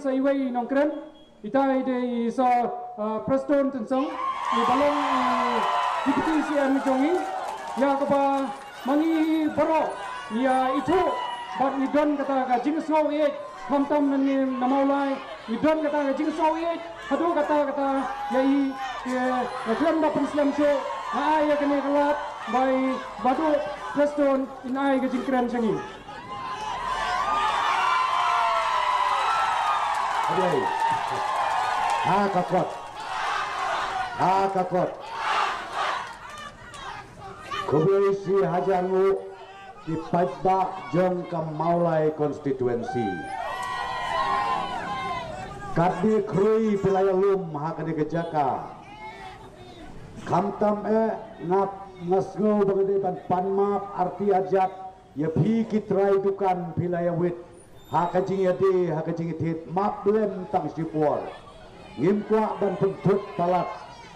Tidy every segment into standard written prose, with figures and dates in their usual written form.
saiway nongkren itai de so preston tensong di balong deputy CM jongi ya kapa mangi baro ya itu bat idon kata ka jingsau ye kamtam nani namaulai idon kata ka jingsau ye hadu kata yai reklam da Islam show ai ya kene kelat by badu preston inai ka jingkran changi Aduh, kakot. Komisi hajangu di Pajba jong ke Maulai konstituensi. Kadi krui pilayalum hakani kejaka. Kamtam ngap ngasngo bagade ban panmap arti ajak ya pi kitrai dukan pilayawit. Hakajing yadi hakajing itit mablem tang sipor ngim kwa ban pentut palat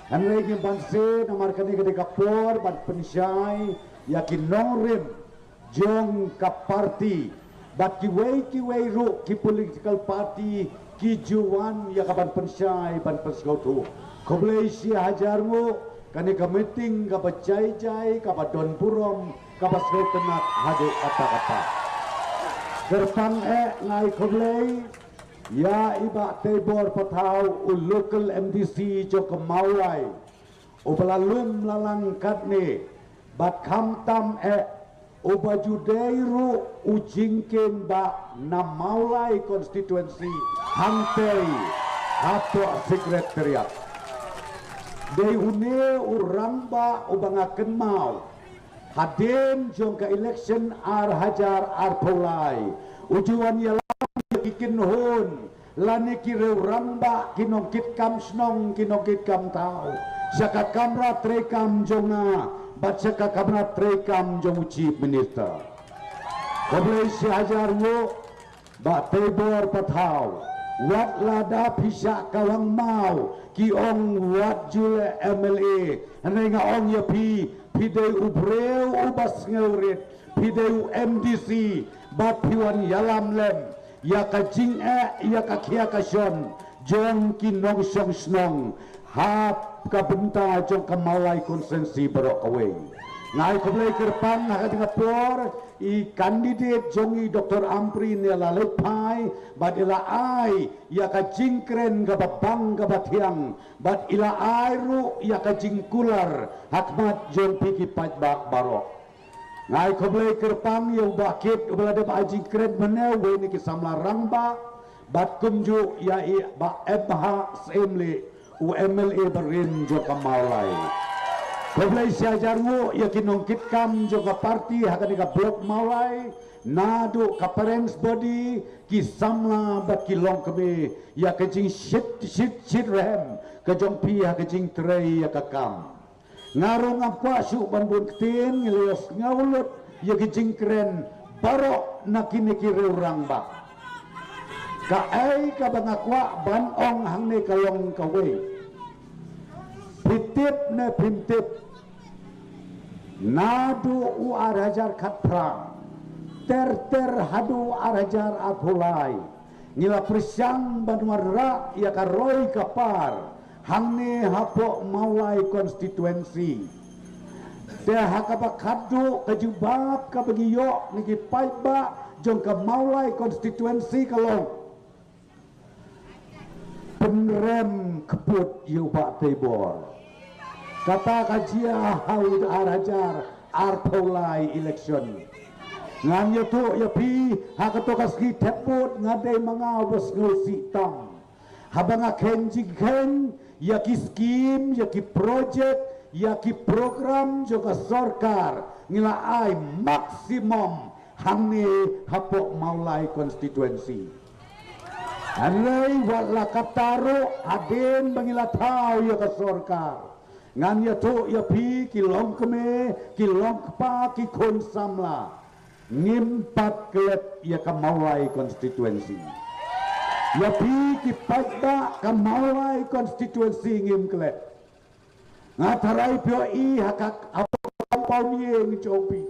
hanlei ngim ban se namar kani kade kapor ban pensyai yakin nongrim jong ka parti bat ki wei ru ki political party ki juwan ya ka ban pensyai ban persgotu koblei si hajarmu kani ka meeting ka bacai-jai ka don purom ka basre tenak hade kata-kata Gerpang ngai koblei ya iba tebor patau local MDC jo ke Maulai ubalalum lalang katne bat kamtam ubaju deiru ujingken ba na Maulai konstituensi hantei hato sekretariat dei une urang ba ubangaken mau haden jong ke election ar hajar ar polai ujuan ya kikin hon lani kire ramba kinongkit kam snong kinongkit kam tau saka kamra trekam jonga bat saka kamra trekam jong chief minister koblei si hajar wo ba tebor pathau wat lada pisa kawang mau ki ong wat jule MLA anenga ong ya pidei ubreu ubas ngeurit pidei MDC bat piwan yalam lem ya kajing ya kakia kasion jong kinong song snong hap kabenta jong kamalai konsensi berok away ngai koblei kerpang hakat ngapor i kandidat jongi Dr. Ampri ne la lepai bat ila ai ya kajing kren ga babang ga batiang bat ila ai ru ya kajing kular hakmat jong piki pajbak barok ngai koblei kerpang ya bakit ubala de ajing kren meneu we ni kisamla rangba bat kumju ya i ba ebha semle UMLA berin jo kamalai koblei siajarmu ya kinongkit kam jo ka parti hakani ka blok Maulai nadu ka parents body ki samla bat ki long keme ya kajing shit rem ka jong pi ha kajing trei ya ka kam ngarong apa su banbun ketin ngelios ngaulut ya kajing keren barok nakini kire urang ba ka ai ka bangakwa ban ong hang ne kalong kawe pitip ne pintip nadu u arajar kat prang ter hadu arajar apulai ngila prisyang banwarra ya karoi kapar hangne hapo Maulai konstituensi teh hakaba kadu kajubab kabagiyo niki paiba jong ka Maulai konstituensi kalong penrem kebut yuba tebor kata kajia haud arajar arpolai election nganyo tu ya pi hakatokas ki teput ngade mangau bos ngulsi tang habang ken ya ki skim ya ki project ya ki program juga sorkar ngila ai maksimum hangne hapok Maulai konstituensi anai wala kataro aden bangila tau ya ka sorkar ngan ya tu ya pi kilong keme kilong pa ki kon samla ngimpat kelet ya ka Maulai konstituensi ya pi ki pajda ka Maulai konstituensi ngim kelet ngatarai pio i hakak apa ni ngicopi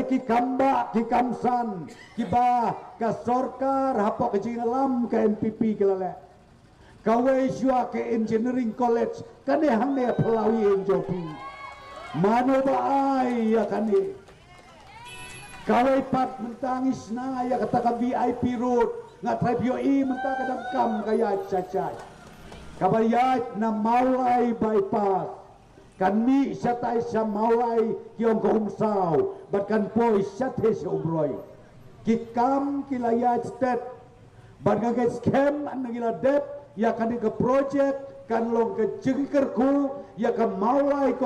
ki kamba ki kamsan ki ba ka sorkar hapok ke jingalam ke NPP kelale kawai syua ke engineering college kane hang ne pelawi enjopi mano ba ai ya kane kawai pat mentangis na ya kata ka VIP road ngat tribio i menta kadam kam kaya cacai kabayat na maulai bypass kan mi satai sa maulai kiong kahumsaw bat kan poi sathe sa ubroy kikam kilaya state bat nga scam an nagila dep ya kan ke project kan long ke jengkerku ya kan maulai